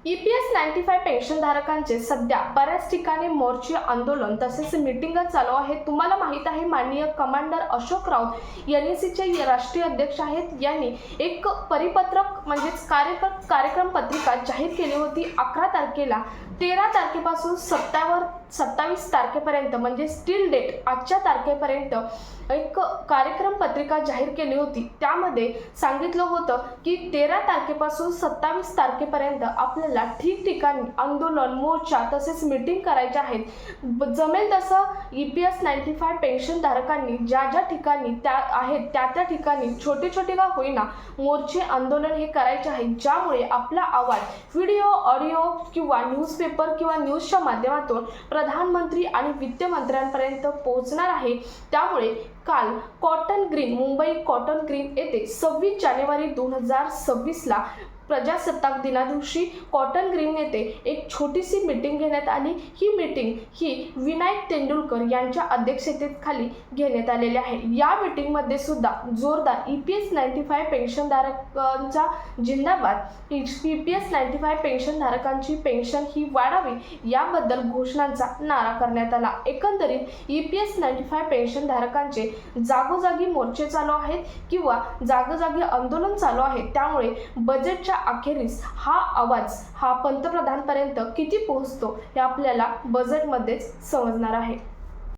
EPS 95 पेन्शनधारकांचे सध्या बऱ्याच ठिकाणी मोर्चे आंदोलन तसेच मीटिंग चालू आहेत। तुम्हाला माहित आहे माननीय कमांडर अशोक राऊत NECचे राष्ट्रीय अध्यक्ष आहेत। यांनी एक परिपत्रक म्हणजेच कार्यक्रम पत्रिका जाहीर केली होती 11 तारखेला। 13 तारखेपासून 27 तारखेपर्यंत म्हणजे स्टील डेट आजच्या तारखेपर्यंत एक कार्यक्रम पत्रिका जाहीर केली होती। त्यामध्ये सांगितलं होतं की 13 तारखेपासून 27 तारखेपर्यंत आपल्याला ठिकठिकाणी आंदोलन मोर्चा तसेच मीटिंग करायचे आहेत। जमेल तसं EPS 95 पेन्शनधारकांनी ज्या ठिकाणी त्या ठिकाणी छोटे का होईना मोर्चे आंदोलन हे करायचे आहे, ज्यामुळे आपला आवाज व्हिडिओ ऑडिओ किंवा न्यूजपेपर किंवा न्यूजच्या माध्यमातून प्रधानमंत्री आणि वित्तमंत्र्यांपर्यंत पोहोचणार आहे। त्यामुळे काल मुंबई कॉटन ग्रीन येथे 26 जानेवारी 2026 ला प्रजासत्ताक दिनादिवशी कॉटन ग्रीन येथे एक छोटीशी मीटिंग घेण्यात आली। ही मीटिंग विनायक तेंडुलकर यांच्या अध्यक्षतेखाली घेण्यात आलेली आहे। या मीटिंगमध्ये सुद्धा जोरदार EPS 95 पेन्शनधारकांचा जिंदाबाद, EPS 95 पेन्शनधारकांची पेन्शन ही वाढावी याबद्दल घोषणांचा नारा करण्यात आला। एकंदरीत EPS 95 पेन्शनधारकांचे जागोजागी मोर्चे चालू आहेत किंवा जागोजागी आंदोलन चालू आहे। त्यामुळे बजेटच्या अखेरीस हा आवाज पंतप्रधानांपर्यंत किती पोहोचतो हे आपल्याला बजेटमध्येच समजणार आहे।